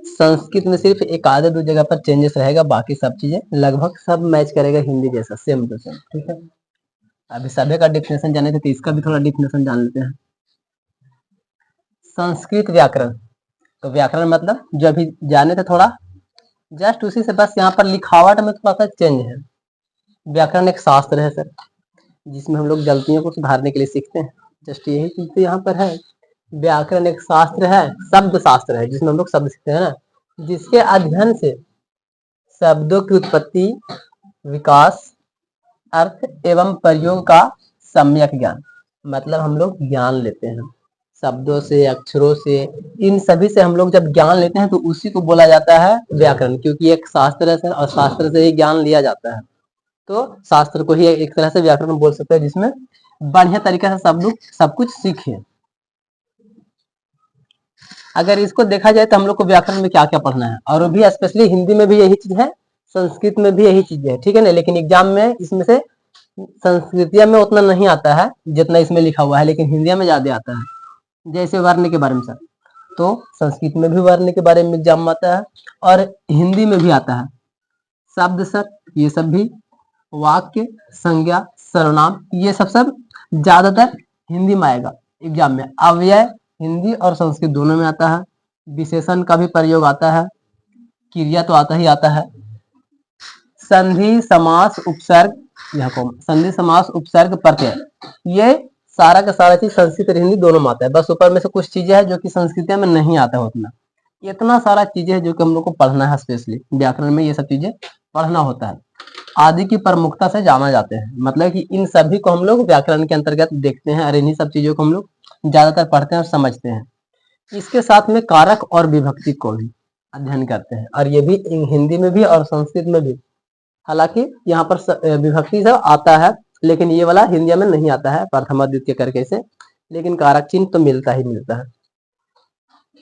संस्कृत में सिर्फ एक आधे दो जगह पर चेंजेस रहेगा, बाकी सब चीजें लगभग सब मैच करेगा हिंदी जैसा, सेम टू सेम। ठीक है, अभी सभ्य का डिफिनेशन जाने थे तो इसका भी थोड़ा डिफिनेशन जान लेते हैं। संस्कृत व्याकरण, तो व्याकरण मतलब जो अभी जाने थे थोड़ा, जस्ट उसी से, बस यहाँ पर लिखावट में थोड़ा सा चेंज है। व्याकरण एक शास्त्र है सर, जिसमें हम लोग गलतियों को सुधारने के लिए सीखते हैं, जस्ट यही चीज तो यहाँ पर है। व्याकरण एक शास्त्र है, शब्द शास्त्र है, जिसमें हम लोग शब्द सीखते हैं ना, जिसके अध्ययन से शब्दों की उत्पत्ति, विकास, अर्थ एवं प्रयोग का सम्यक ज्ञान, मतलब हम लोग ज्ञान लेते हैं शब्दों से, अक्षरों से, इन सभी से हम लोग जब ज्ञान लेते हैं तो उसी को बोला जाता है व्याकरण, क्योंकि एक शास्त्र है सर, और शास्त्र से ही ज्ञान लिया जाता है, तो शास्त्र को ही एक तरह से व्याकरण बोल सकते हैं, जिसमें बढ़िया तरीके से सब लोग सब कुछ सीखे। अगर इसको देखा जाए तो हम लोग को व्याकरण में क्या क्या पढ़ना है, और भी स्पेशली हिंदी में भी यही चीज है, संस्कृत में भी यही चीज है, ठीक है ना। लेकिन एग्जाम में इसमें से संस्कृतिया में उतना नहीं आता है जितना इसमें लिखा हुआ है, लेकिन हिंदी में ज्यादा आता है। जैसे वर्ण के बारे में सर, तो संस्कृत में भी वर्ण के बारे में एग्जाम में आता है और हिंदी में भी आता है। शब्द सर, ये सब भी, वाक्य, संज्ञा, सर्वनाम, ये सब ज्यादातर हिंदी में आएगा एग्जाम में। अव्यय हिंदी और संस्कृत दोनों में आता है। विशेषण का भी प्रयोग आता है, क्रिया तो आता ही आता है। संधि, समास, उपसर्ग, संधि, समास, उपसर्ग, प्रत्यय, ये सारा का सारा चीज संस्कृत और हिंदी दोनों में आता है। बस ऊपर में से कुछ चीजें हैं जो कि संस्कृत में नहीं आता है उतना। इतना सारा चीजें है जो कि हम लोग को पढ़ना है, स्पेशली व्याकरण में ये सब चीजें पढ़ना होता है। आदि की प्रमुखता से जाना जाते हैं, मतलब कि इन सभी को हम लोग व्याकरण के अंतर्गत देखते हैं और इन्हीं सब चीजों को हम लोग ज्यादातर पढ़ते हैं और समझते हैं। इसके साथ में कारक और विभक्ति को भी अध्ययन करते हैं, और ये भी हिंदी में भी और संस्कृत में भी। हालांकि यहाँ पर विभक्ति सब आता है, लेकिन ये वाला हिंदी में नहीं आता है, प्रथमा द्वितीय करके से, लेकिन कारक चिन्ह तो मिलता ही मिलता है।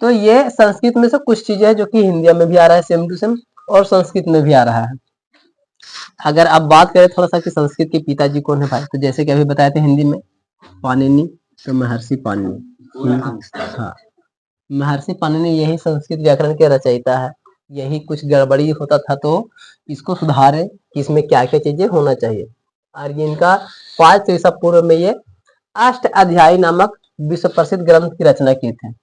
तो ये संस्कृत में से कुछ चीजें हैं जो कि हिंदी में भी आ रहा है सेम टू सेम, और संस्कृत में भी आ रहा है। अगर अब बात करें थोड़ा सा कि संस्कृत के पिताजी कौन है भाई, तो जैसे कि अभी बताए थे हिंदी में पाणिनि, तो महर्षि पाणिनि, हाँ, महर्षि पाणिनि यही संस्कृत व्याकरण के रचयिता है। यही कुछ गड़बड़ी होता था तो इसको सुधारे कि इसमें क्या क्या चीजें होना चाहिए, और ये इनका 500 ईसा पूर्व में ये अष्ट अध्यायी नामक विश्व प्रसिद्ध ग्रंथ की रचना की थी,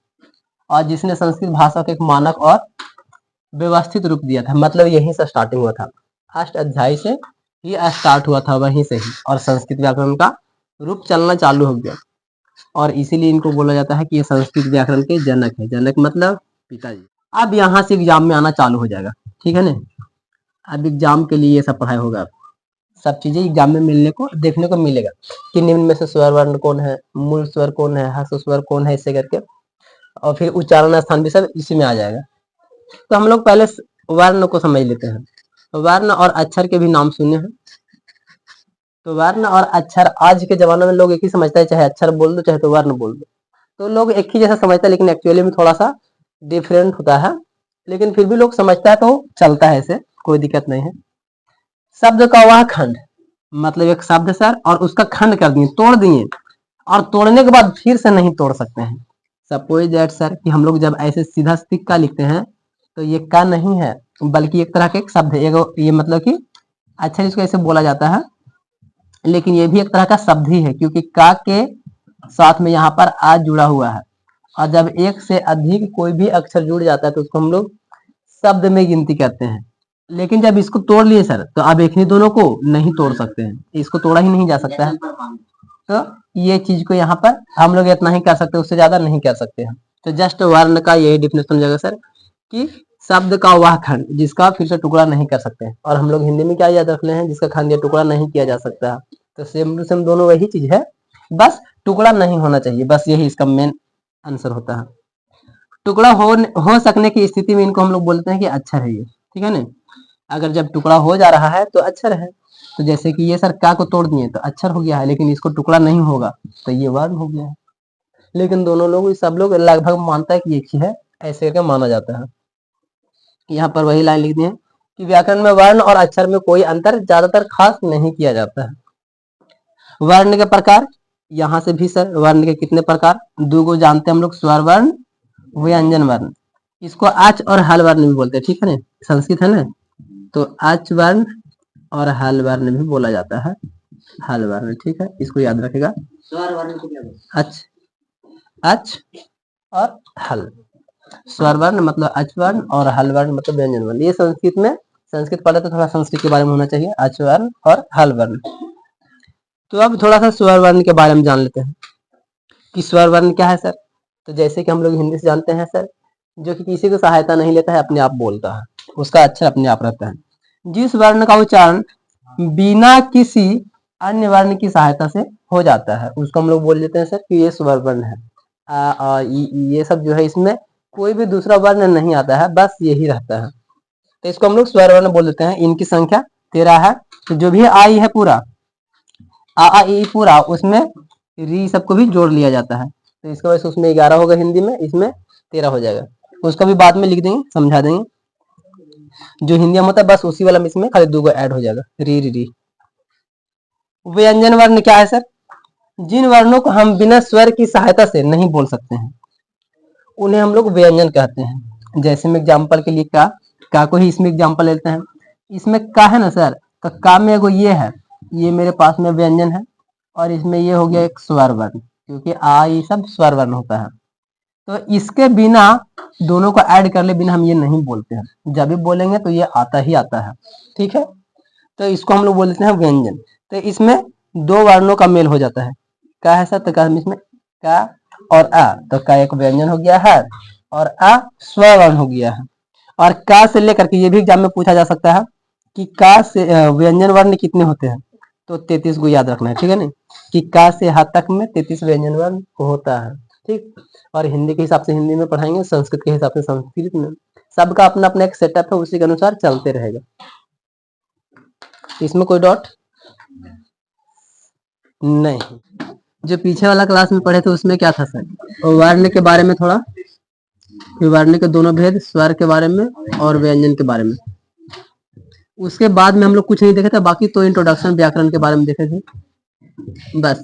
और जिसने संस्कृत भाषा को एक मानक और व्यवस्थित रूप दिया था। मतलब यहीं से स्टार्टिंग हुआ था, अष्ट अध्याय से ही स्टार्ट हुआ था वहीं से ही, और संस्कृत व्याकरण का रूप चलना चालू हो गया, और इसीलिए इनको बोला जाता है कि ये संस्कृत व्याकरण के जनक है। जनक मतलब पिताजी। अब यहाँ से एग्जाम में आना चालू हो जाएगा, ठीक है ना। अब एग्जाम के लिए ये सब पढ़ाई होगा, सब चीजें एग्जाम में मिलने को देखने को मिलेगा कि निम्न में से स्वर वर्ण कौन है, मूल स्वर कौन है, ह्रस्व स्वर कौन है, इससे करके, और फिर उच्चारण स्थान भी सब इसी में आ जाएगा। तो हम लोग पहले वर्ण को समझ लेते हैं। वर्ण और अक्षर के भी नाम सुने हैं। तो वर्ण और अक्षर, आज के जमाने में लोग एक ही समझता है, चाहे अक्षर बोल दो चाहे तो वर्ण बोल दो, तो लोग एक ही जैसा समझता है, लेकिन एक्चुअली में थोड़ा सा डिफरेंट होता है, लेकिन फिर भी लोग समझता है तो चलता है, ऐसे कोई दिक्कत नहीं है। शब्द का वह खंड, मतलब एक शब्द सर और उसका खंड कर दिए, तोड़ दिए, और तोड़ने के बाद फिर से नहीं तोड़ सकते हैं। सपोज दैट सर कि हम लोग जब ऐसे सीधा सिक्का लिखते हैं तो ये का नहीं है, बल्कि एक तरह का एक शब्द है, ये मतलब कि अच्छा इसको ऐसे बोला जाता है, लेकिन ये भी एक तरह का शब्द ही है, क्योंकि का के साथ में यहाँ पर आ जुड़ा हुआ है, और जब एक से अधिक कोई भी अक्षर जुड़ जाता है तो उसको हम लोग शब्द में गिनती करते हैं। लेकिन जब इसको तोड़ लिए सर तो अब एक ही दोनों को नहीं तोड़ सकते हैं, इसको तोड़ा ही नहीं जा सकता है। तो ये चीज को यहाँ पर हम लोग इतना ही कर सकते हैं, उससे ज्यादा नहीं कर सकते हैं। तो जस्ट वर्ण का यही डिफिनेशन जगह सर कि शब्द का वह खंड जिसका फिर से टुकड़ा नहीं कर सकते हैं, और हम लोग हिंदी में क्या याद रखने हैं, जिसका खंड या टुकड़ा नहीं किया जा सकता है। तो सेम टू सेम दोनों वही चीज है, बस टुकड़ा नहीं होना चाहिए, बस यही इसका मेन आंसर होता है। टुकड़ा हो सकने की स्थिति में इनको हम लोग बोलते हैं कि अक्षर है ये, ठीक है ना। अगर जब टुकड़ा हो जा रहा है तो अक्षर है, तो जैसे कि ये सर का को तोड़ दिए तो अक्षर हो गया है, लेकिन इसको टुकड़ा नहीं होगा तो ये वर्ण हो गया है। लेकिन दोनों लोग, सब लोग लगभग मानता है कि एक ही है, ऐसे करके माना जाता है। यहाँ पर वही लाइन लिख दी है कि व्याकरण में वर्ण और अक्षर में कोई अंतर ज्यादातर खास नहीं किया जाता है। वर्ण के प्रकार, यहाँ से भी सर वर्ण के कितने प्रकार, दो को जानते हैं हम लोग, स्वर वर्ण, व्यंजन वर्ण। इसको आच और हल वर्ण भी बोलते हैं, ठीक है ना, संस्कृत है ना, तो आच वर्ण और हल वर्ण भी बोला जाता है, हल वर्ण, ठीक है, इसको याद रखेगा। स्वर वर्ण को क्या बोलते हैं? अच, अच और हल। स्वर वर्ण मतलब अच वर्ण और हल वर्ण मतलब व्यंजन वर्ण। ये संस्कृत में, संस्कृत पढ़े तो थोड़ा संस्कृत के बारे में होना चाहिए, अच वर्ण और हल वर्ण। तो अब थोड़ा सा स्वर वर्ण के बारे में जान लेते हैं कि स्वर वर्ण क्या है सर। तो जैसे कि हम लोग हिंदी से जानते हैं सर, जो कि किसी को सहायता नहीं लेता है, अपने आप बोलता है, उसका अक्षर अपने आप रहता है। जिस वर्ण का उच्चारण बिना किसी अन्य वर्ण की सहायता से हो जाता है, उसको हम लोग बोल देते हैं सर कि ये स्वर वर्ण है। आ ई ये सब जो है, इसमें कोई भी दूसरा वर्ण नहीं आता है, बस यही रहता है, तो इसको हम लोग स्वर वर्ण बोल देते हैं। इनकी संख्या 13 है। तो जो भी आई है पूरा, आ ई पूरा, उसमें री सबको भी जोड़ लिया जाता है, तो इसका वजह से उसमें 11 होगा हिंदी में, इसमें 13 हो जाएगा। उसका भी बाद में लिख देंगे, समझा देंगे। जो हिंदी में होता है बस उसी वाला में इसमें खाली 2 को ऐड हो जाएगा, री री री। व्यंजन वर्ण क्या है सर? जिन वर्णों को हम बिना स्वर की सहायता से नहीं बोल सकते हैं, उन्हें हम लोग व्यंजन कहते हैं। जैसे में एग्जाम्पल के लिए का को ही इसमें एग्जाम्पल लेते हैं। इसमें का है ना सर, तो का में एगो ये है, ये मेरे पास में व्यंजन है, और इसमें ये हो गया एक स्वर वर्ण, क्योंकि आ ये सब स्वर वर्ण होता है। तो इसके बिना, दोनों को ऐड कर ले बिना हम ये नहीं बोलते हैं, जब भी बोलेंगे तो ये आता ही आता है, ठीक है। तो इसको हम लोग बोलते हैं व्यंजन। तो इसमें 2 वर्णों का मेल हो जाता है। का है सर, तो का इसमें का और आ, तो का एक व्यंजन हो गया है और आ स्वर वर्ण हो गया है। और का से लेकर के ये भी एग्जाम में पूछा जा सकता है कि का से व्यंजन वर्ण कितने होते हैं, तो 33 को याद रखना है, ठीक है ना, कि का से हा तक में 33 व्यंजन वर्ण होता है, ठीक। और हिंदी के हिसाब से हिंदी में पढ़ाएंगे, संस्कृत के हिसाब से संस्कृत में, सबका अपना अपना एक सेटअप है, उसी के अनुसार चलते रहेगा। इसमें कोई डॉट नहीं। जो पीछे वाला क्लास में पढ़े थे उसमें क्या था सर, वर्ण के बारे में थोड़ा, वर्ण के दोनों भेद, स्वर के बारे में और व्यंजन के बारे में। उसके बाद में हम लोग कुछ नहीं देखे थे, बाकी तो इंट्रोडक्शन व्याकरण के बारे में देखे थे बस।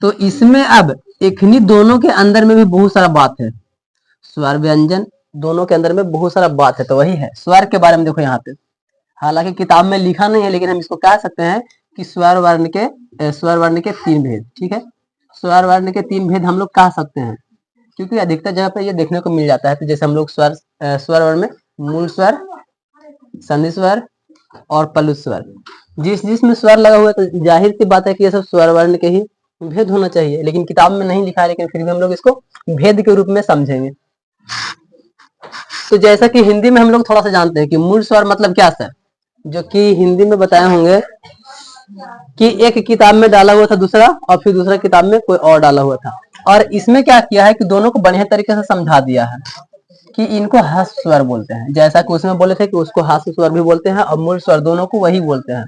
तो इसमें अब इन्हीं दोनों के अंदर में भी बहुत सारा बात है, स्वर व्यंजन दोनों के अंदर में बहुत सारा बात है। तो वही है स्वर के बारे में, देखो यहाँ पे हालांकि किताब में लिखा नहीं है, लेकिन हम इसको कह सकते हैं कि स्वर वर्ण के 3 भेद, ठीक है। स्वर वर्ण के 3 भेद हम लोग कह सकते हैं, क्योंकि अधिकतर जगह पे ये देखने को मिल जाता है। तो जैसे हम लोग स्वर वर्ण में मूल स्वर, संधि स्वर और पल्लू स्वर, जिसमें स्वर लगा हुआ है, तो जाहिर सी बात है कि ये सब स्वर वर्ण के ही भेद होना चाहिए, लेकिन किताब में नहीं लिखा है, लेकिन फिर भी हम लोग इसको भेद के रूप में समझेंगे। तो जैसा कि हिंदी में हम लोग थोड़ा सा जानते हैं कि मूल स्वर मतलब क्या सर, जो कि हिंदी में बताए होंगे कि एक किताब में डाला हुआ था दूसरा, और फिर दूसरा किताब में कोई और डाला हुआ था, और इसमें क्या किया है कि दोनों को बढ़िया तरीके से समझा दिया है कि इनको हास्य स्वर बोलते हैं। जैसा कि उसमें बोले थे कि उसको हास्य स्वर भी बोलते हैं और मूल स्वर, दोनों को वही बोलते हैं।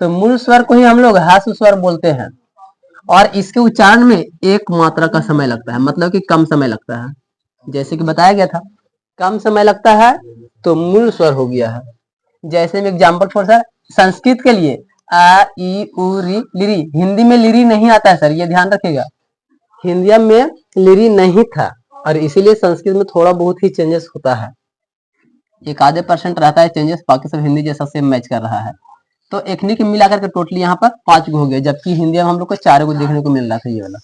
तो मूल स्वर को ही हम लोग हास्य स्वर बोलते हैं, और इसके उच्चारण में 1 मात्रा का समय लगता है, मतलब कि कम समय लगता है। जैसे कि बताया गया था कम समय लगता है, तो मूल स्वर हो गया है। जैसे में एग्जाम्पल फॉर सर, संस्कृत के लिए आ ई उ री लिरी, हिंदी में लिरी नहीं आता है सर, ये ध्यान रखिएगा। हिंदी में लिरी नहीं था, और इसीलिए संस्कृत में थोड़ा बहुत ही चेंजेस होता है, 1-आधे% रहता है चेंजेस, बाकी सब हिंदी जैसा सेम मैच कर रहा है। तो एकनी के मिलाकर के टोटली यहाँ पर 5 गो हो गए, जबकि हिंदी में हम लोग को 4 गो देखने को मिल रहा था ये वाला।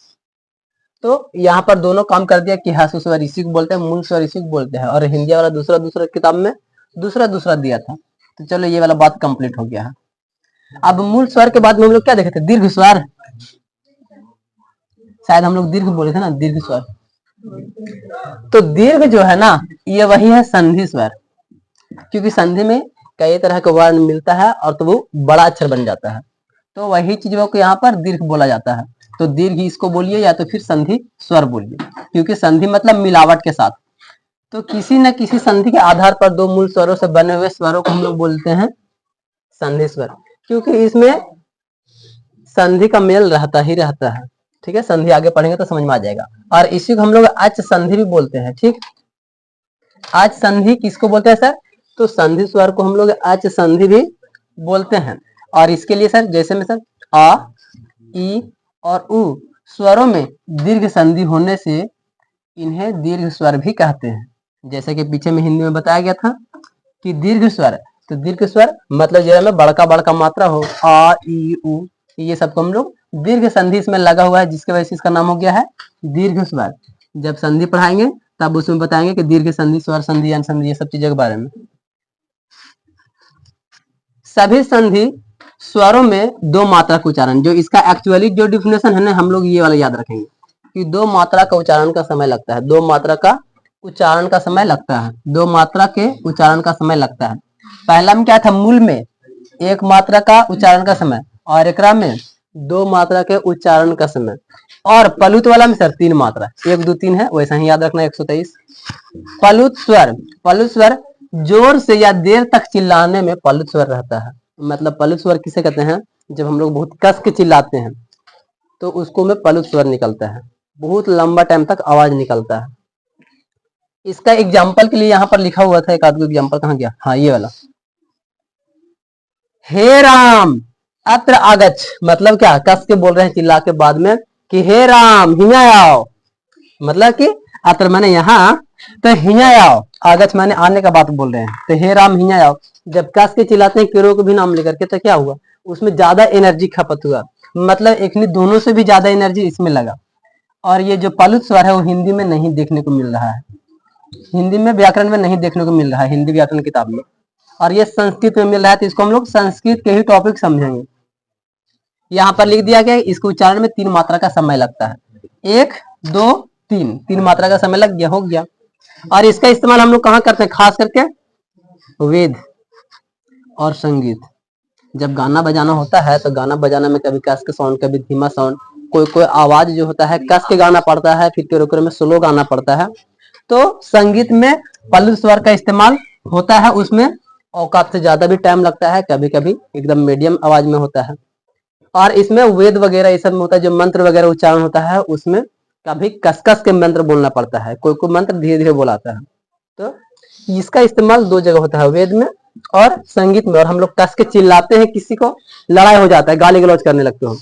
तो यहाँ पर दोनों काम कर दिया कि हास्य स्वर इसी को बोलते हैं, मूल स्वर इसी को बोलते हैं, और हिंदी वाला दूसरा किताब में दूसरा दिया था। तो चलो ये वाला बात कंप्लीट हो गया है। अब मूल स्वर के बाद में हम लोग क्या देखे थे, दीर्घ स्वर, शायद हम लोग दीर्घ बोले थे ना, दीर्घ स्वर। तो दीर्घ जो है ना, ये वही है संधि स्वर, क्योंकि संधि में कई तरह का वर्ण मिलता है और तो वो बड़ा अक्षर बन जाता है, तो वही चीजों को यहाँ पर दीर्घ बोला जाता है। तो दीर्घ इसको बोलिए या तो फिर संधि स्वर बोलिए, क्योंकि संधि मतलब मिलावट के साथ। तो किसी न किसी संधि के आधार पर 2 मूल स्वरों से बने हुए स्वरों को हम लोग बोलते हैं संधि स्वर, क्योंकि इसमें संधि का मेल रहता ही रहता है, ठीक है। संधि आगे पढ़ेंगे तो समझ में आ जाएगा। और इसी को हम लोग अच संधि भी बोलते हैं, ठीक। अच संधि किसको बोलते हैं सर, तो संधि स्वर को हम लोग अच संधि भी बोलते हैं। और इसके लिए सर, जैसे में सर आ ई और उ स्वरों में दीर्घ संधि होने से इन्हें दीर्घ स्वर भी कहते हैं। जैसे कि पीछे में हिंदी में बताया गया था कि दीर्घ स्वर, तो दीर्घ स्वर मतलब जो है बड़का बड़का मात्रा हो, आ ई उ, ये सबको हम लोग दीर्घ संधि इसमें लगा हुआ है, जिसके वजह से इसका नाम हो गया है दीर्घ स्वर। जब संधि पढ़ाएंगे तब उसमें बताएंगे कि दीर्घ संधि, स्वर संधि, अन संधि, ये सब चीजों के बारे में। सभी संधि स्वरों में दो मात्रा का उच्चारण, जो इसका एक्चुअली जो डिफिनेशन है ना, हम लोग ये वाला याद रखेंगे कि दो मात्रा का उच्चारण का समय लगता है, दो मात्रा का उच्चारण का समय लगता है, दो मात्रा के उच्चारण का समय लगता है। पहला में क्या था, मूल में एक मात्रा का उच्चारण का समय, और एकरा में दो मात्रा के उच्चारण का समय, और पलुत वाला में सर 3 मात्रा, 1 2 3 है, वैसा ही याद रखना 123। पलुत स्वर, पलुत स्वर जोर से या देर तक चिल्लाने में पलुत स्वर रहता है। मतलब पलुत स्वर किसे कहते हैं, जब हम लोग बहुत कस के चिल्लाते हैं तो उसको में पलुत स्वर निकलता है, बहुत लंबा टाइम तक आवाज निकलता है। इसका एग्जाम्पल के लिए यहाँ पर लिखा हुआ था, एक आदमी एग्जाम्पल कहाँ गया, हाँ ये वाला, हे राम अत्र आगच्छ, मतलब क्या, कस के बोल रहे हैं चिल्ला के बाद में कि हे राम हिया आओ, मतलब कि अत्र माने यहाँ, तो हिया आओ, आगच्छ माने आने का बात बोल रहे हैं, तो हे राम हिया आओ। जब कस के चिल्लाते हैं किरो को भी नाम लेकर के, तो क्या हुआ, उसमें ज्यादा एनर्जी खपत हुआ, मतलब एक दोनों से भी ज्यादा एनर्जी इसमें लगा। और ये जो पलुत स्वर है वो हिंदी में नहीं देखने को मिल रहा है, हिंदी में व्याकरण में नहीं देखने को मिल रहा है, हिंदी व्याकरण किताब में, और ये संस्कृत में मिल रहा है, तो इसको हम लोग संस्कृत के ही टॉपिक समझेंगे। यहाँ पर लिख दिया गया, इसके उच्चारण में 3 मात्रा का समय लगता है, 1 2 3, 3 मात्रा का समय लग गया, हो गया। और इसका इस्तेमाल हम लोग कहाँ करते हैं, खास करके वेद और संगीत। जब गाना बजाना होता है तो गाना बजाना में कभी कस के साउंड, कभी धीमा साउंड, कोई कोई आवाज जो होता है कस के गाना पड़ता है, फिर कोई में स्लो गाना पड़ता है। तो संगीत में पल्लू स्वर का इस्तेमाल होता है, उसमें औकात से ज्यादा भी टाइम लगता है, कभी कभी एकदम मीडियम आवाज में होता है। और इसमें वेद वगैरह ये सब में होता है, जो मंत्र वगैरह उच्चारण होता है उसमें कभी कस के मंत्र बोलना पड़ता है, कोई कोई मंत्र धीरे धीरे बोलाता है। तो इसका इस्तेमाल 2 जगह होता है, वेद में और संगीत में। और हम लोग कस के चिल्लाते हैं, किसी को लड़ाई हो जाता है, गाली गलौज करने लगते हो,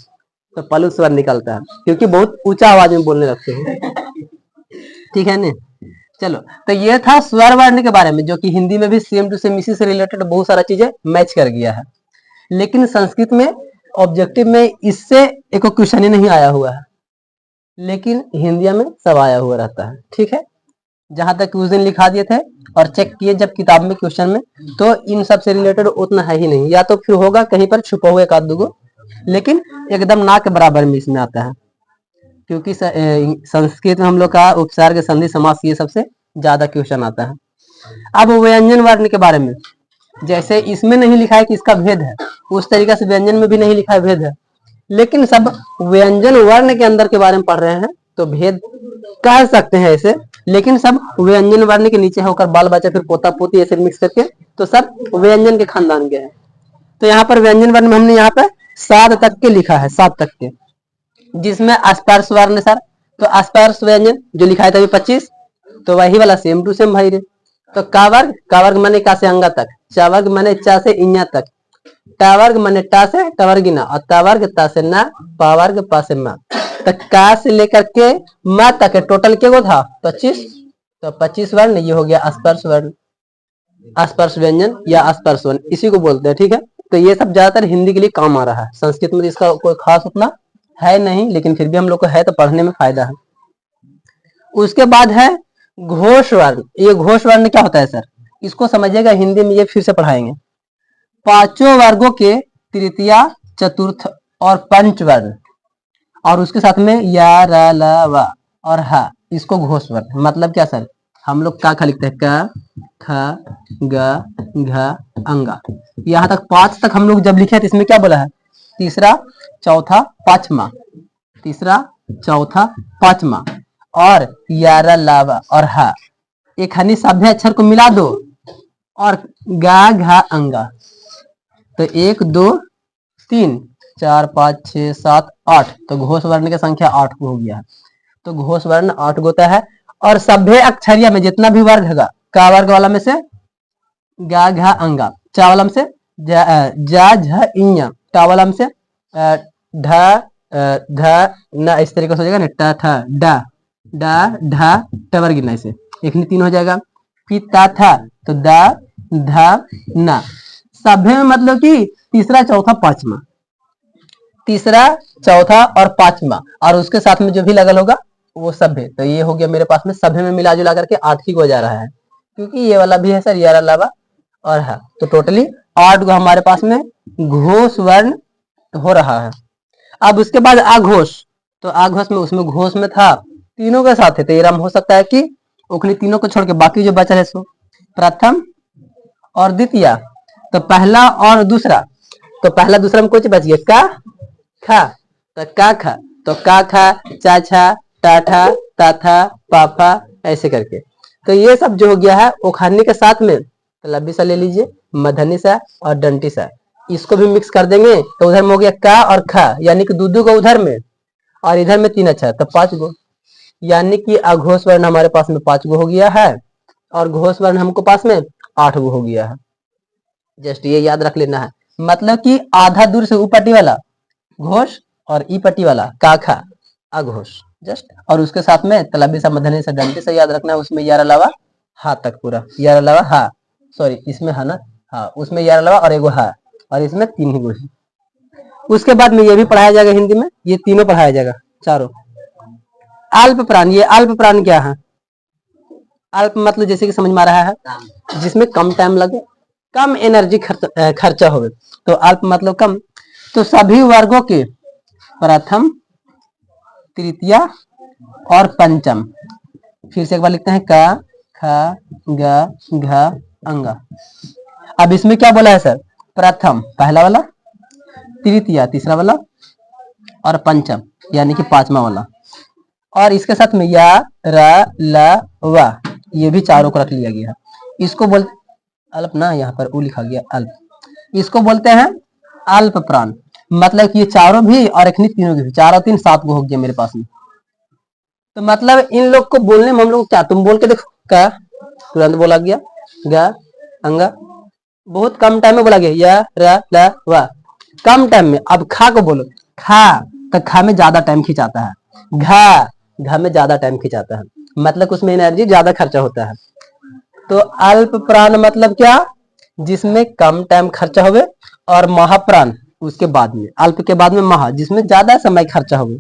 तो पल्लू स्वर निकलता है, क्योंकि बहुत ऊंचा आवाज में बोलने लगते हो। ठीक है ना। चलो, तो ये था स्वर वर्ण के बारे में, जो कि हिंदी में भी सेम टू सेम इसी से रिलेटेड बहुत सारा चीजें मैच कर गया है। लेकिन संस्कृत में ऑब्जेक्टिव में इससे एक क्वेश्चन ही नहीं आया हुआ है, लेकिन हिंदी में सब आया हुआ रहता है। ठीक है, जहां तक उस दिन लिखा दिए थे और चेक किए जब किताब में क्वेश्चन में, तो इन सब से रिलेटेड उतना है ही नहीं, या तो फिर होगा कहीं पर छुपा हुआ एक आध दुगो, लेकिन एकदम ना के बराबर में इसमें आता है, क्योंकि संस्कृत में हम लोग का उपसर्ग संधि समास ये सबसे ज्यादा क्वेश्चन आता है। अब व्यंजन वर्ण के बारे में, जैसे इसमें नहीं लिखा है कि इसका भेद है, उस तरीके से व्यंजन में भी नहीं लिखा है भेद है, लेकिन सब व्यंजन वर्ण के अंदर के बारे में पढ़ रहे हैं, तो भेद कह सकते हैं ऐसे, लेकिन सब व्यंजन वर्ण के नीचे होकर बाल बच्चा फिर पोता पोती ऐसे मिक्स करके, तो सब व्यंजन के खानदान के हैं। तो यहाँ पर व्यंजन वर्ण में हमने यहाँ पर 7 तक के लिखा है, 7 तक के, जिसमें स्पर्श वर्ण सर, तो स्पर्श व्यंजन जो लिखा है तभी 25, तो वही वाला सेम टू सेम भाई रे। तो कावर्ग, कावर्ग माने का से अंगा तक, चावर्ग माने चा से इन्या तक, टावर्ग माने टा से टवर्गिना, और तावर्ग ता से ना, पावर्ग पा से मा, तो का से लेकर के मा तक टोटल के गो था 25, तो 25 वर्ण ये हो गया स्पर्श वर्ण, स्पर्श व्यंजन या स्पर्श वर्ण इसी को बोलते हैं। ठीक है, तो ये सब ज्यादातर हिंदी के लिए काम आ रहा है, संस्कृत में इसका कोई खास उतना है नहीं, लेकिन फिर भी हम लोग को है तो पढ़ने में फायदा है। उसके बाद है घोष वर्ण। ये घोष वर्ण क्या होता है सर, इसको समझिएगा, हिंदी में ये फिर से पढ़ाएंगे। 5 वर्गों के तृतीया, चतुर्थ और पंच वर्ण, और उसके साथ में या रा ला वा और हा, इसको घोष वर्ण। मतलब क्या सर, हम लोग का लिखते हैं, का ख ग घ अंगा, यहाँ तक 5 तक हम लोग जब लिखे तो इसमें क्या बोला है, तीसरा चौथा पांचवा, तीसरा चौथा पांचवा, और यारा लावा और हा, एक हनी सभ्य अक्षर को मिला दो और गा घा अंगा, तो 1 2 3 4 5 6 7 8, तो घोष वर्ण की संख्या 8 हो गया है। तो घोष वर्ण 8 होता है। और सभ्य अक्षरिया में जितना भी वर्ग होगा, का वर्ग वाला में से गा घा अंगा, चा वाला में से जा झ इया, टा वाला में से ढ ध न, इस तरीके से हो जाएगा ना, ट ठ डा डा ढा टवर गिनना, इसे एक नहीं 3 हो जाएगा। पिता था, तो द ध न। सभ्य में मतलब कि तीसरा चौथा पांचवा, तीसरा चौथा और पांचवा, और उसके साथ में जो भी लगल होगा वो सभ्य। तो ये हो गया मेरे पास में सभ्य में मिला जुला करके 8 ही को जा रहा है, क्योंकि ये वाला भी है सर, ये अलावा और है, तो टोटली 8 को हमारे पास में घोष वर्ण हो रहा है। अब उसके बाद आघोष, तो आघोष में उसमें घोष में था तीनों के साथ है, तो ये हो सकता है कि उखली तीनों को छोड़ के बाकी जो बचा है सो प्रथम और द्वितीय, तो पहला और दूसरा, तो पहला दूसरा में कुछ बच गया का खा, तो का खा, तो का खा, चा छा, टा ठा, ता था, पा फा, ऐसे करके। तो ये सब जो हो गया है उखाड़ने के साथ में लंबी सा ले लीजिए, मधनी सा और डंटी सा, इसको भी मिक्स कर देंगे, तो उधर में हो गया का और खा, यानी कि दो को उधर में और इधर में 3 अच्छा, तो 5 गो, यानी कि अघोष वर्ण हमारे पास में 5 गो हो गया है, और घोष वर्ण हमको पास में 8 गो हो गया है। जस्ट ये याद रख लेना है, मतलब कि आधा दूर से ऊपटी वाला घोष और ई पट्टी वाला काखा अघोष, जस्ट, और उसके साथ में तलबी सा मधनी से डंडी से याद रखना है, उसमें यार अलावा हा तक पूरा, यार अलावा हा, सॉरी इसमें है ना, हाँ उसमें यार अलावा और एगो हा, और इसमें 3 ही गो। उसके बाद में ये भी पढ़ाया जाएगा हिंदी में, ये तीनों पढ़ाया जाएगा चारों। अल्प प्राण, ये अल्प प्राण क्या है? अल्प मतलब जैसे कि समझ में आ रहा है जिसमें कम टाइम लगे, कम एनर्जी खर्चा हो, तो अल्प मतलब कम। तो सभी वर्गों के प्रथम, तृतीय और पंचम, फिर से एक बार लिखते हैं का खा ग घ अंगा। अब इसमें क्या बोला है सर? प्रथम पहला वाला, तृतीय तीसरा वाला, और पंचम यानी कि 5वां वाला, और इसके साथ में या र ल व, ये भी चारों को रख लिया गया है। इसको बोलते अल्प ना, यहाँ पर उ लिखा गया अल्प, इसको बोलते हैं अल्प प्राण, मतलब कि ये चारों भी और एक तीनों की भी, 4 और 3 7 को हो गया मेरे पास में। तो मतलब इन लोग को बोलने में हम लोग क्या, तुम बोल के देखो, का तुरंत बोला गया, गा अंगा बहुत कम टाइम में बोला गया, या र ल व कम टाइम में। अब खा को बोलो, खा, तो खा में ज्यादा टाइम खिंचाता है, घा में ज्यादा टाइम खिंचाता है, मतलब उसमें एनर्जी ज्यादा खर्चा होता है। तो अल्प प्राण मतलब क्या? जिसमें कम टाइम खर्चा होवे, और महाप्राण उसके बाद में, अल्प के बाद में महा, जिसमें ज्यादा समय खर्चा होवे।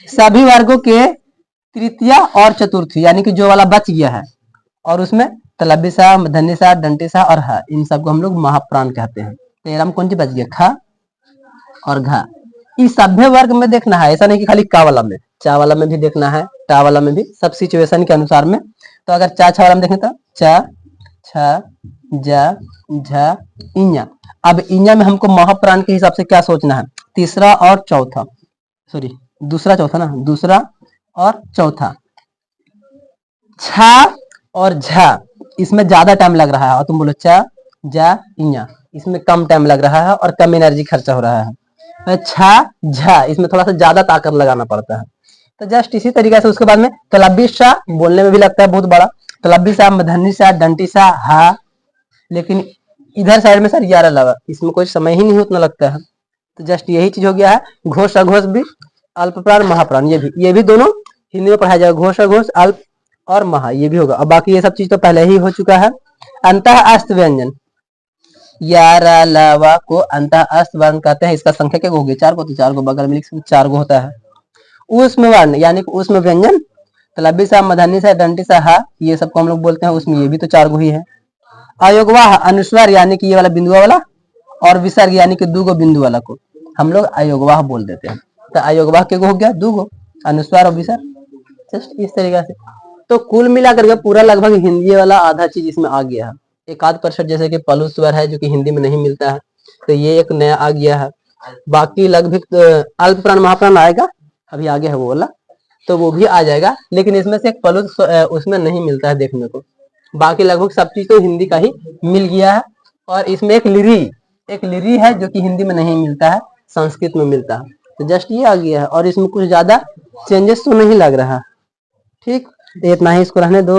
सभी वर्गों के तृतीय और चतुर्थी, यानी कि जो वाला बच गया है, और उसमें तलबी सा, मधनी सा, डंटी सा और हा, इन सबको हम लोग महाप्राण कहते हैं। तेरह में कौन सी बच गया? खा और घा। इस सभ्य वर्ग में देखना है, ऐसा नहीं कि खाली का वाला में, चा वाला में भी देखना है, टा वाला में भी, सब सिचुएशन के अनुसार में। तो अगर चा छा वाला में देखें तो चा छा जा झा इञा। अब इञा में हमको महाप्राण के हिसाब से क्या सोचना है? तीसरा और चौथा, सॉरी दूसरा चौथा ना, दूसरा और चौथा, छा और झा, इसमें ज्यादा टाइम लग रहा है, और तुम बोलो चा जा इञा, इसमें कम टाइम लग रहा है और कम एनर्जी खर्चा हो रहा है। छा झा, इसमें थोड़ा सा ज्यादा ताकत लगाना पड़ता है। तो जस्ट इसी तरीके से उसके बाद में तलबी सा, बोलने में भी लगता है बहुत बड़ा, तलबी सा, मधनी सा, डंटी सा, हा, लेकिन इधर साइड में सर यार अलावा, इसमें कोई समय ही नहीं उतना लगता है। तो जस्ट यही चीज हो गया है। घोष अघोष भी, अल्प प्राण महाप्राण, ये भी दोनों हिंदी में पढ़ाया जाएगा, घोष अघोष अल्प और महा, ये भी होगा। और बाकी ये सब चीज तो पहले ही हो चुका है। अंतः अस्त व्यंजन, यार अलावा को अंतः अस्त वर्ण कहते हैं। इसका संख्या क्या होगी? 4 को, तो 4 को बगल में लिख सकते, 4 को होता है। उष्म वर्ण यानी कि उष्म व्यंजन, तलबी सा, मधनी सा, डंटी सा, हा, ये सबको हम लोग बोलते हैं उसमें, ये भी तो 4 को ही है। अयोगवाह अनुस्वार यानी कि ये वाला बिंदु वाला, और विसर्ग यानी कि 2 गो बिंदु वाला को हम लोग अयोगवाह बोल देते हैं। तो अयोगवाह के गो हो गया 2 गो, अनुस्वार और विसर्ग, जस्ट इस तरीके से। तो कुल मिलाकर के पूरा लगभग हिंदी वाला आधा चीज इसमें आ गया है। एक आध % जैसे कि पलु स्वर है जो कि हिंदी में नहीं मिलता है, तो ये एक नया आ गया है। बाकी लगभग अल्प प्राण महाप्राण आएगा, अभी आगे है वो वाला, तो वो भी आ जाएगा, लेकिन इसमें से एक पलु उसमें नहीं मिलता है देखने को। बाकी लगभग सब चीज तो हिंदी का ही मिल गया है। और इसमें एक लिरी है जो कि हिंदी में नहीं मिलता है, संस्कृत में मिलता है। तो जस्ट ये आ गया है, और इसमें कुछ ज्यादा चेंजेस तो नहीं लग रहा। ठीक, इतना ही इसको रहने दो।